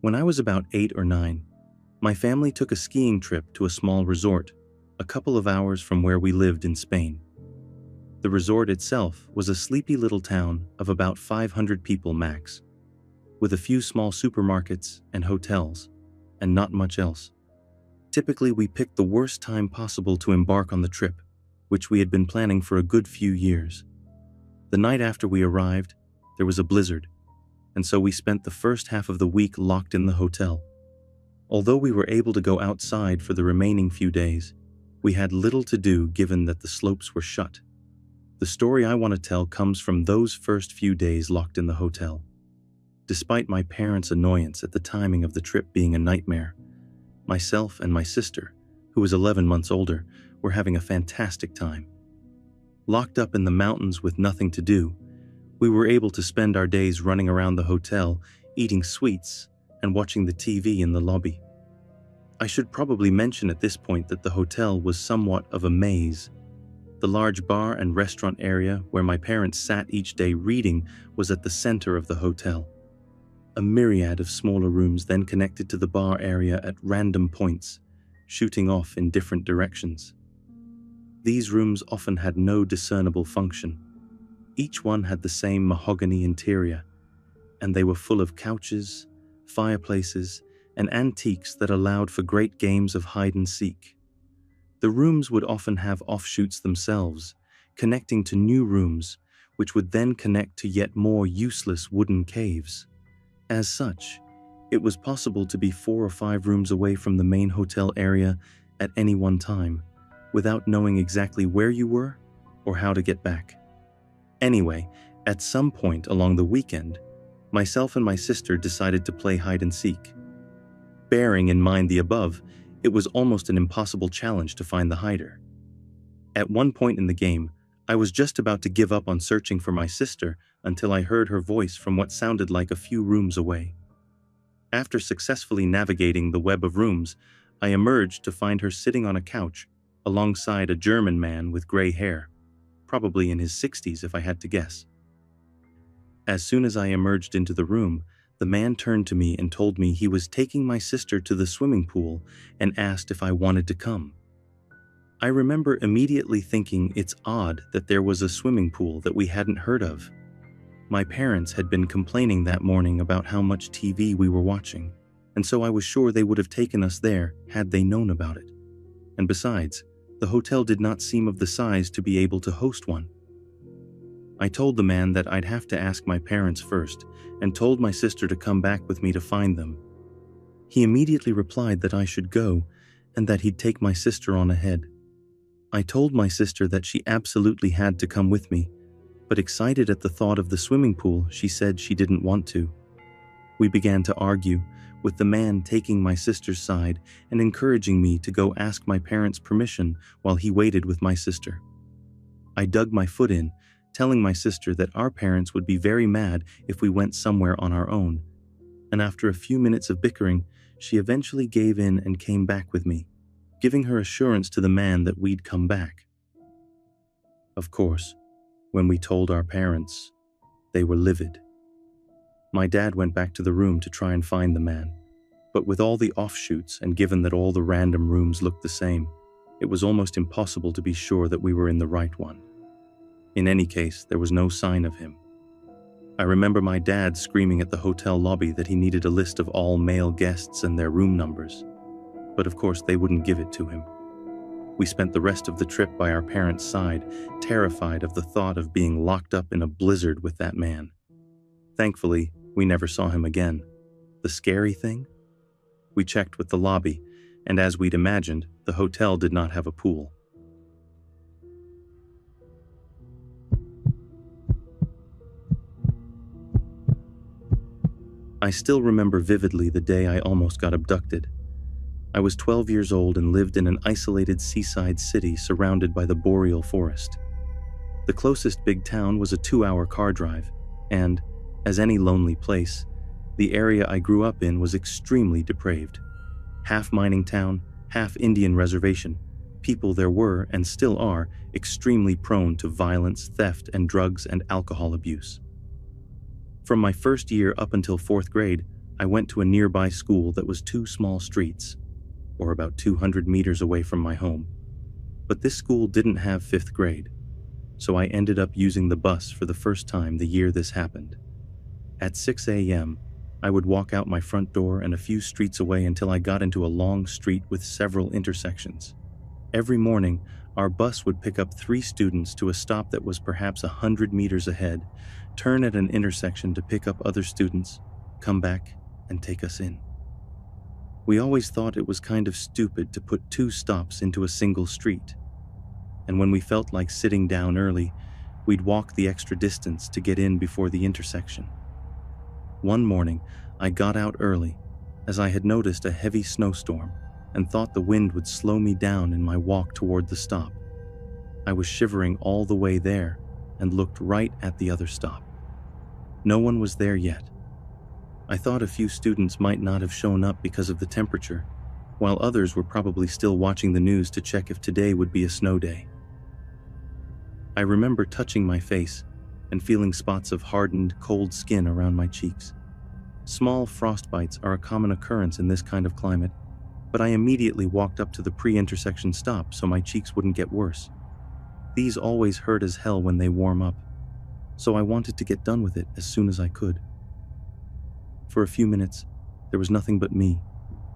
When I was about 8 or 9, my family took a skiing trip to a small resort, a couple of hours from where we lived in Spain. The resort itself was a sleepy little town of about 500 people max, with a few small supermarkets and hotels, and not much else. Typically, we picked the worst time possible to embark on the trip, which we had been planning for a good few years. The night after we arrived, there was a blizzard, and so we spent the first half of the week locked in the hotel. Although we were able to go outside for the remaining few days, we had little to do given that the slopes were shut. The story I want to tell comes from those first few days locked in the hotel. Despite my parents' annoyance at the timing of the trip being a nightmare, myself and my sister, who was 11 months older, were having a fantastic time. Locked up in the mountains with nothing to do, we were able to spend our days running around the hotel, eating sweets, and watching the TV in the lobby. I should probably mention at this point that the hotel was somewhat of a maze. The large bar and restaurant area where my parents sat each day reading was at the center of the hotel. A myriad of smaller rooms then connected to the bar area at random points, shooting off in different directions. These rooms often had no discernible function. Each one had the same mahogany interior, and they were full of couches, fireplaces, and antiques that allowed for great games of hide and seek. The rooms would often have offshoots themselves, connecting to new rooms, which would then connect to yet more useless wooden caves. As such, it was possible to be 4 or 5 rooms away from the main hotel area at any one time, without knowing exactly where you were or how to get back. Anyway, at some point along the weekend, myself and my sister decided to play hide and seek. Bearing in mind the above, it was almost an impossible challenge to find the hider. At one point in the game, I was just about to give up on searching for my sister until I heard her voice from what sounded like a few rooms away. After successfully navigating the web of rooms, I emerged to find her sitting on a couch alongside a German man with gray hair, probably in his 60s if I had to guess. As soon as I emerged into the room, the man turned to me and told me he was taking my sister to the swimming pool and asked if I wanted to come. I remember immediately thinking it's odd that there was a swimming pool that we hadn't heard of. My parents had been complaining that morning about how much TV we were watching, and so I was sure they would have taken us there had they known about it. And besides, the hotel did not seem of the size to be able to host one. I told the man that I'd have to ask my parents first, and told my sister to come back with me to find them. He immediately replied that I should go, and that he'd take my sister on ahead. I told my sister that she absolutely had to come with me, but excited at the thought of the swimming pool, she said she didn't want to. We began to argue, with the man taking my sister's side and encouraging me to go ask my parents' permission while he waited with my sister. I dug my foot in, telling my sister that our parents would be very mad if we went somewhere on our own, and after a few minutes of bickering, she eventually gave in and came back with me, giving her assurance to the man that we'd come back. Of course, when we told our parents, they were livid. My dad went back to the room to try and find the man, but with all the offshoots and given that all the random rooms looked the same, it was almost impossible to be sure that we were in the right one. In any case, there was no sign of him. I remember my dad screaming at the hotel lobby that he needed a list of all male guests and their room numbers, but of course they wouldn't give it to him. We spent the rest of the trip by our parents' side, terrified of the thought of being locked up in a blizzard with that man. Thankfully, we never saw him again. The scary thing? We checked with the lobby, and as we'd imagined, the hotel did not have a pool. I still remember vividly the day I almost got abducted. I was 12 years old and lived in an isolated seaside city surrounded by the boreal forest. The closest big town was a 2-hour car drive, and, as any lonely place, the area I grew up in was extremely depraved. Half mining town, half Indian reservation, people there were, and still are, extremely prone to violence, theft, and drugs and alcohol abuse. From my first year up until 4th grade, I went to a nearby school that was 2 small streets, or about 200 meters away from my home. But this school didn't have 5th grade, so I ended up using the bus for the first time the year this happened. At 6 a.m., I would walk out my front door and a few streets away until I got into a long street with several intersections. Every morning, our bus would pick up 3 students to a stop that was perhaps 100 meters ahead, turn at an intersection to pick up other students, come back, and take us in. We always thought it was kind of stupid to put 2 stops into a single street, and when we felt like sitting down early, we'd walk the extra distance to get in before the intersection. One morning, I got out early, as I had noticed a heavy snowstorm and thought the wind would slow me down in my walk toward the stop. I was shivering all the way there and looked right at the other stop. No one was there yet. I thought a few students might not have shown up because of the temperature, while others were probably still watching the news to check if today would be a snow day. I remember touching my face and feeling spots of hardened, cold skin around my cheeks. Small frostbites are a common occurrence in this kind of climate, but I immediately walked up to the pre-intersection stop so my cheeks wouldn't get worse. These always hurt as hell when they warm up, so I wanted to get done with it as soon as I could. For a few minutes, there was nothing but me,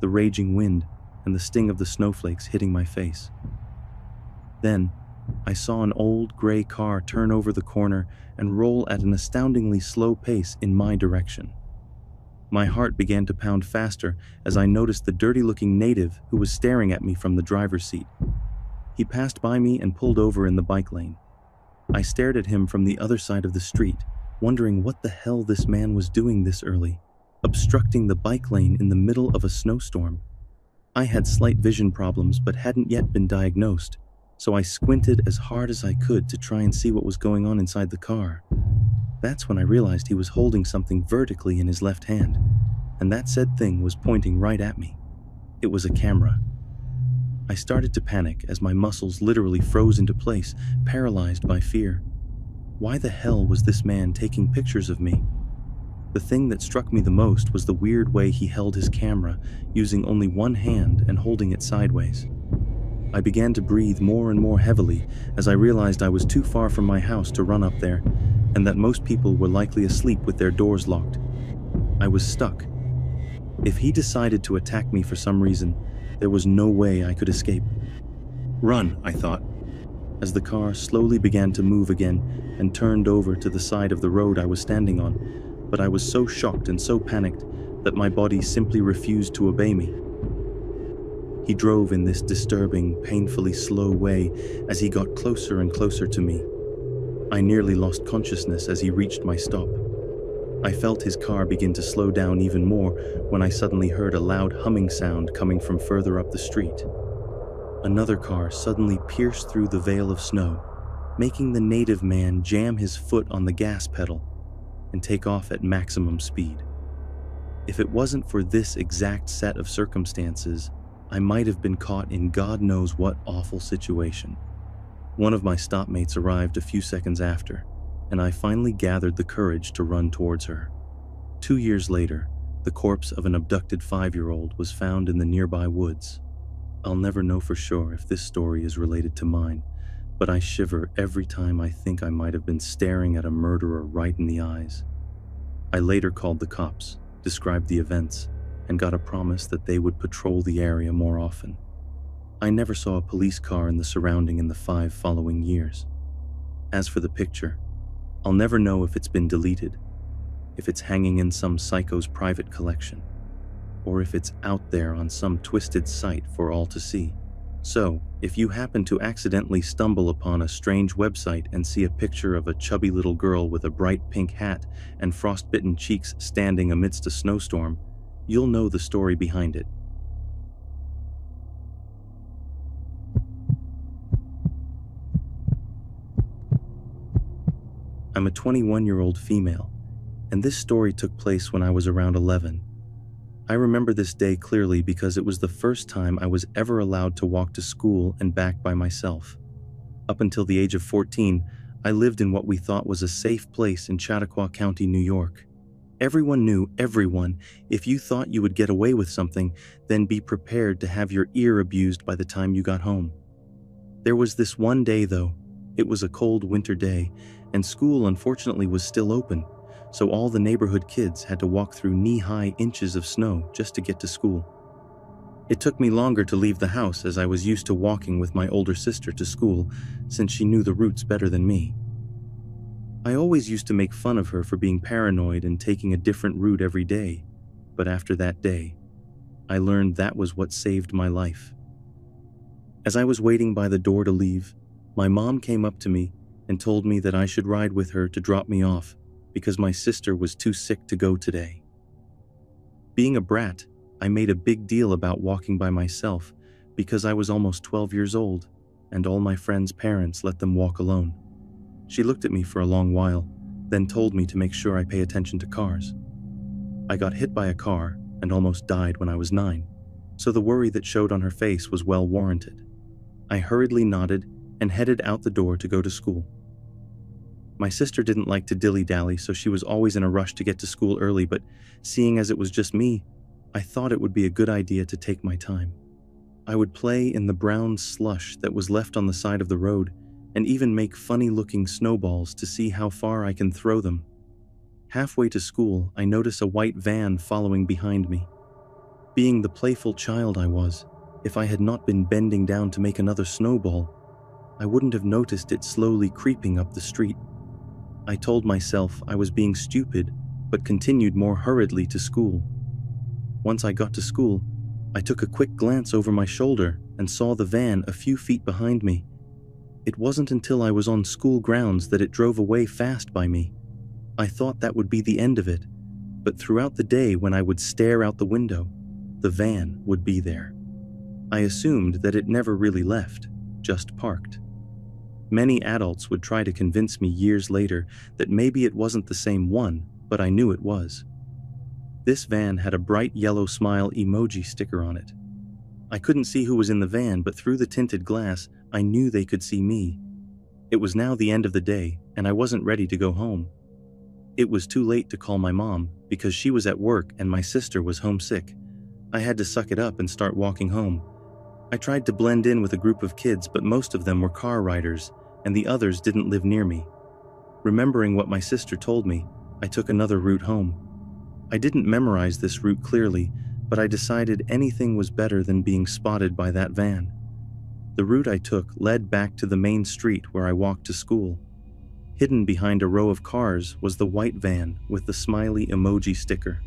the raging wind, and the sting of the snowflakes hitting my face. Then, I saw an old gray car turn over the corner and roll at an astoundingly slow pace in my direction. My heart began to pound faster as I noticed the dirty-looking native who was staring at me from the driver's seat. He passed by me and pulled over in the bike lane. I stared at him from the other side of the street, wondering what the hell this man was doing this early, obstructing the bike lane in the middle of a snowstorm. I had slight vision problems but hadn't yet been diagnosed, so I squinted as hard as I could to try and see what was going on inside the car. That's when I realized he was holding something vertically in his left hand, and that said thing was pointing right at me. It was a camera. I started to panic as my muscles literally froze into place, paralyzed by fear. Why the hell was this man taking pictures of me? The thing that struck me the most was the weird way he held his camera, using only one hand and holding it sideways. I began to breathe more and more heavily as I realized I was too far from my house to run up there, and that most people were likely asleep with their doors locked. I was stuck. If he decided to attack me for some reason, there was no way I could escape. Run, I thought, as the car slowly began to move again and turned over to the side of the road I was standing on, but I was so shocked and so panicked that my body simply refused to obey me. He drove in this disturbing, painfully slow way as he got closer and closer to me. I nearly lost consciousness as he reached my stop. I felt his car begin to slow down even more when I suddenly heard a loud humming sound coming from further up the street. Another car suddenly pierced through the veil of snow, making the native man jam his foot on the gas pedal and take off at maximum speed. If it wasn't for this exact set of circumstances, I might have been caught in God knows what awful situation. One of my stopmates arrived a few seconds after, and I finally gathered the courage to run towards her. 2 years later, the corpse of an abducted 5-year-old was found in the nearby woods. I'll never know for sure if this story is related to mine, but I shiver every time I think I might have been staring at a murderer right in the eyes. I later called the cops, described the events, and got a promise that they would patrol the area more often. I never saw a police car in the surrounding in the 5 following years. As for the picture, I'll never know if it's been deleted, if it's hanging in some psycho's private collection, or if it's out there on some twisted site for all to see. So, if you happen to accidentally stumble upon a strange website and see a picture of a chubby little girl with a bright pink hat and frostbitten cheeks standing amidst a snowstorm, you'll know the story behind it. I'm a 21-year-old female, and this story took place when I was around 11. I remember this day clearly because it was the first time I was ever allowed to walk to school and back by myself. Up until the age of 14, I lived in what we thought was a safe place in Chautauqua County, New York. Everyone knew everyone. If you thought you would get away with something, then be prepared to have your ear abused by the time you got home. There was this one day, though. It was a cold winter day, and school unfortunately was still open, so all the neighborhood kids had to walk through knee-high inches of snow just to get to school. It took me longer to leave the house as I was used to walking with my older sister to school, since she knew the routes better than me. I always used to make fun of her for being paranoid and taking a different route every day, but after that day, I learned that was what saved my life. As I was waiting by the door to leave, my mom came up to me and told me that I should ride with her to drop me off because my sister was too sick to go today. Being a brat, I made a big deal about walking by myself because I was almost 12 years old and all my friends' parents let them walk alone. She looked at me for a long while, then told me to make sure I pay attention to cars. I got hit by a car and almost died when I was 9, so the worry that showed on her face was well warranted. I hurriedly nodded and headed out the door to go to school. My sister didn't like to dilly-dally, so she was always in a rush to get to school early, but seeing as it was just me, I thought it would be a good idea to take my time. I would play in the brown slush that was left on the side of the road and even make funny-looking snowballs to see how far I can throw them. Halfway to school, I notice a white van following behind me. Being the playful child I was, if I had not been bending down to make another snowball, I wouldn't have noticed it slowly creeping up the street. I told myself I was being stupid, but continued more hurriedly to school. Once I got to school, I took a quick glance over my shoulder and saw the van a few feet behind me. It wasn't until I was on school grounds that it drove away fast by me. I thought that would be the end of it, but throughout the day when I would stare out the window, the van would be there. I assumed that it never really left, just parked. Many adults would try to convince me years later that maybe it wasn't the same one, but I knew it was. This van had a bright yellow smile emoji sticker on it. I couldn't see who was in the van, but through the tinted glass, I knew they could see me. It was now the end of the day, and I wasn't ready to go home. It was too late to call my mom because she was at work and my sister was homesick. I had to suck it up and start walking home. I tried to blend in with a group of kids, but most of them were car riders, and the others didn't live near me. Remembering what my sister told me, I took another route home. I didn't memorize this route clearly, but I decided anything was better than being spotted by that van. The route I took led back to the main street where I walked to school. Hidden behind a row of cars was the white van with the smiley emoji sticker.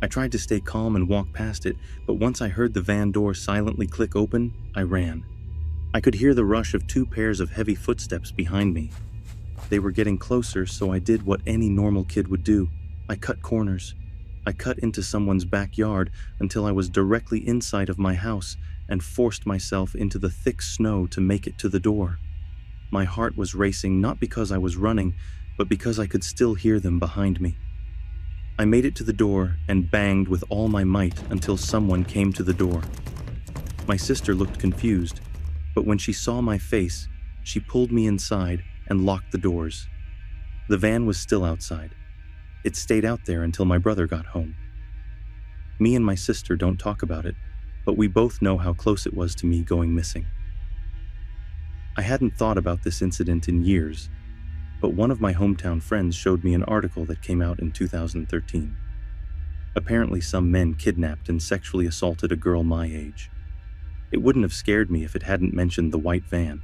I tried to stay calm and walk past it, but once I heard the van door silently click open, I ran. I could hear the rush of 2 pairs of heavy footsteps behind me. They were getting closer, so I did what any normal kid would do. I cut corners. I cut into someone's backyard until I was directly inside of my house and forced myself into the thick snow to make it to the door. My heart was racing not because I was running, but because I could still hear them behind me. I made it to the door and banged with all my might until someone came to the door. My sister looked confused, but when she saw my face, she pulled me inside and locked the doors. The van was still outside. It stayed out there until my brother got home. Me and my sister don't talk about it, but we both know how close it was to me going missing. I hadn't thought about this incident in years, but one of my hometown friends showed me an article that came out in 2013. Apparently some men kidnapped and sexually assaulted a girl my age. It wouldn't have scared me if it hadn't mentioned the white van.